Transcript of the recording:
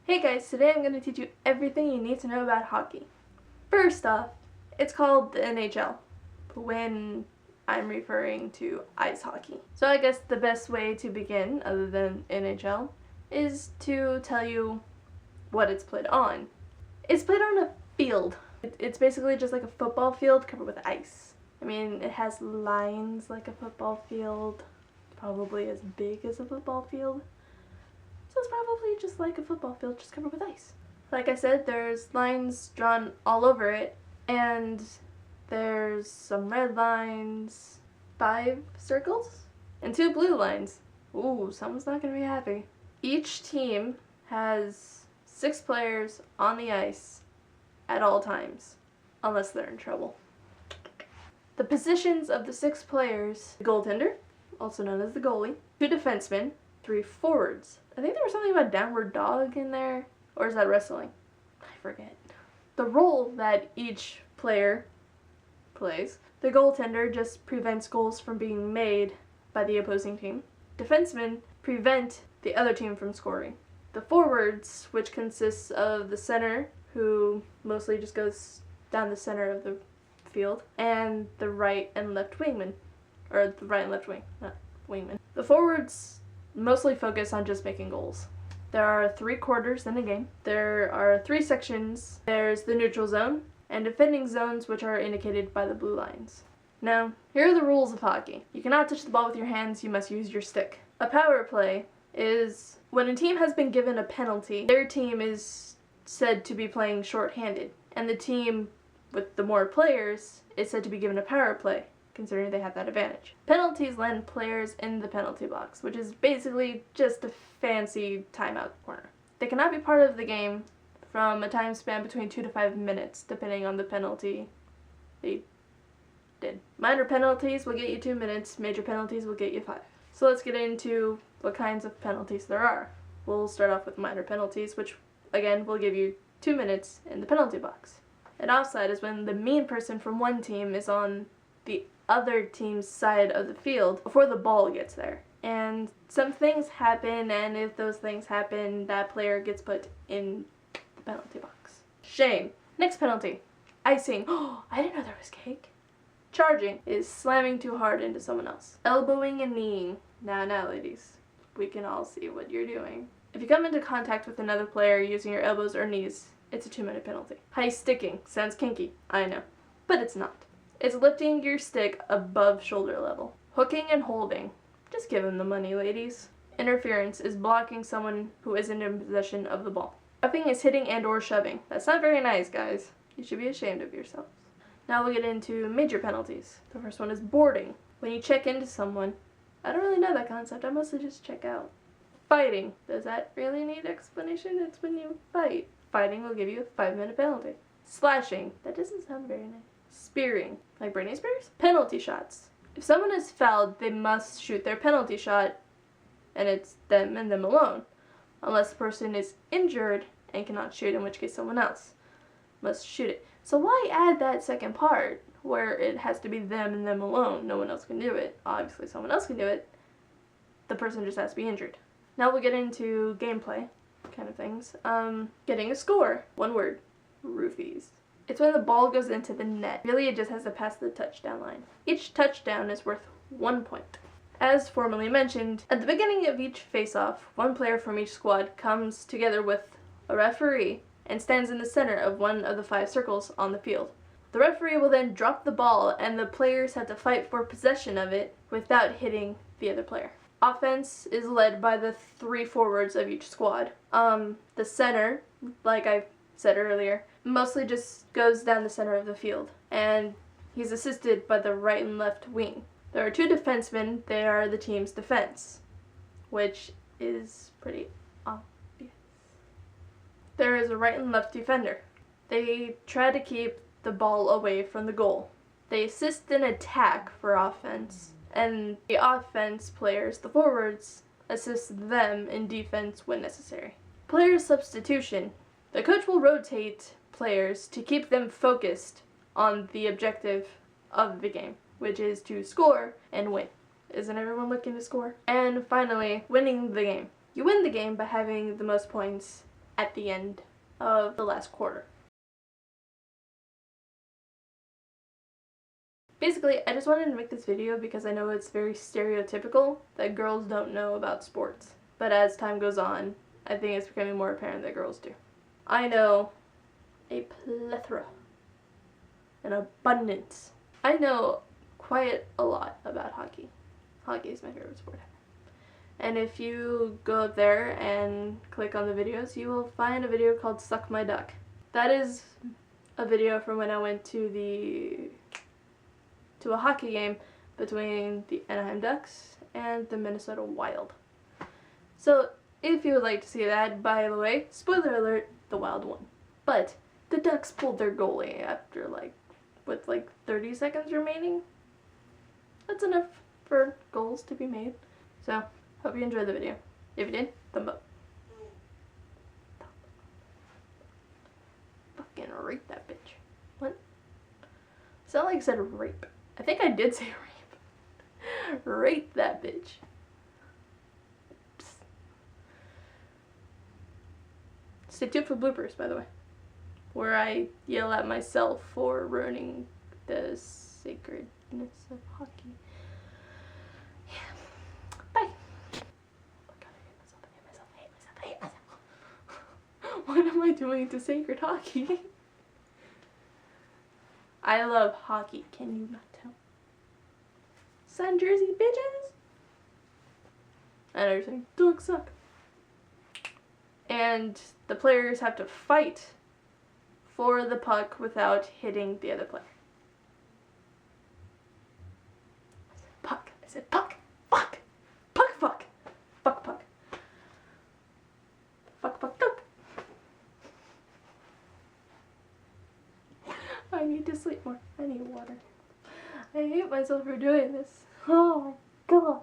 Hey guys, today I'm going to teach you everything you need to know about hockey. First off, it's called the NHL when I'm referring to ice hockey. So I guess the best way to begin, other than NHL, is to tell you what it's played on. It's played on a field. It's basically just like a football field covered with ice. I mean, it has lines like a football field, probably as big as a football field. So it's probably just like a football field just covered with ice. Like I said, there's lines drawn all over it, and there's some red lines, 5 circles, and 2 blue lines. Ooh, someone's not going to be happy. Each team has 6 players on the ice at all times, unless they're in trouble. The positions of the 6 players: the goaltender, also known as the goalie, 2 defensemen, 3 forwards. I think there was something about downward dog in there, or is that wrestling? I forget. The role that each player plays: the goaltender just prevents goals from being made by the opposing team. Defensemen prevent the other team from scoring. The forwards, which consists of the center, who mostly just goes down the center of the field, and the right and left wingman, or the right and left wing, not wingman. The forwards mostly focus on just making goals. There are 3 quarters in a game. There are 3 sections. There's the neutral zone and defending zones, which are indicated by the blue lines. Now, here are the rules of hockey. You cannot touch the ball with your hands, you must use your stick. A power play is when a team has been given a penalty, their team is said to be playing short-handed, and the team with the more players is said to be given a power play, considering they have that advantage. Penalties land players in the penalty box, which is basically just a fancy timeout corner. They cannot be part of the game from a time span between 2 to 5 minutes, depending on the penalty they did. Minor penalties will get you 2 minutes, major penalties will get you 5. So let's get into what kinds of penalties there are. We'll start off with minor penalties, which again will give you 2 minutes in the penalty box. An offside is when the mean person from one team is on the other team's side of the field before the ball gets there. And some things happen, and if those things happen, that player gets put in the penalty box. Shame. Next penalty: icing. Oh, I didn't know there was cake. Charging is slamming too hard into someone else. Elbowing and kneeing. Now, ladies, we can all see what you're doing. If you come into contact with another player using your elbows or knees, it's a 2-minute penalty. High sticking. Sounds kinky, I know, but it's not. It's lifting your stick above shoulder level. Hooking and holding. Just give them the money, ladies. Interference is blocking someone who isn't in possession of the ball. Roughing is hitting and or shoving. That's not very nice, guys. You should be ashamed of yourselves. Now we'll get into major penalties. The first one is boarding. When you check into someone. I don't really know that concept. I mostly just check out. Fighting. Does that really need explanation? It's when you fight. Fighting will give you a 5-minute penalty. Slashing. That doesn't sound very nice. Spearing. Like Britney Spears? Penalty shots. If someone is fouled, they must shoot their penalty shot, and it's them and them alone. Unless the person is injured and cannot shoot, in which case someone else must shoot it. So why add that second part where it has to be them and them alone? No one else can do it. Obviously someone else can do it. The person just has to be injured. Now we'll get into gameplay kind of things. Getting a score. One word. Roofies. It's when the ball goes into the net. Really, it just has to pass the touchdown line. Each touchdown is worth 1 point. As formerly mentioned, at the beginning of each face-off, one player from each squad comes together with a referee and stands in the center of one of the 5 circles on the field. The referee will then drop the ball, and the players have to fight for possession of it without hitting the other player. Offense is led by the 3 forwards of each squad. The center, like I said earlier, mostly just goes down the center of the field, and he's assisted by the right and left wing. There are 2 defensemen. They are the team's defense, which is pretty obvious. There is a right and left defender. They try to keep the ball away from the goal. They assist in attack for offense, and the offense players, the forwards, assist them in defense when necessary. Player substitution. The coach will rotate players to keep them focused on the objective of the game, which is to score and win. Isn't everyone looking to score? And finally, winning the game. You win the game by having the most points at the end of the last quarter. Basically, I just wanted to make this video because I know it's very stereotypical that girls don't know about sports. But as time goes on, I think it's becoming more apparent that girls do. I know a plethora, an abundance. I know quite a lot about hockey. Hockey is my favorite sport ever. And if you go up there and click on the videos, you will find a video called Suck My Duck. That is a video from when I went to a hockey game between the Anaheim Ducks and the Minnesota Wild. So if you would like to see that, by the way, spoiler alert, the Wild won. But the Ducks pulled their goalie after with 30 seconds remaining. That's enough for goals to be made. So, hope you enjoyed the video. If you did, thumb up. Fucking rape that bitch. What? It sounded like I said rape. I think I did say rape. Rape that bitch. Psst. Stay tuned for bloopers, by the way, where I yell at myself for ruining the sacredness of hockey. Yeah. Bye. Oh my god, I hate myself. What am I doing to sacred hockey? I love hockey. Can you not tell? Sun Jersey bitches. I know you're saying, dogs suck. And the players have to fight for the puck without hitting the other player. I said puck. I said puck. Fuck. Puck fuck. Fuck puck. Fuck puck duck. I need to sleep more. I need water. I hate myself for doing this. Oh my god.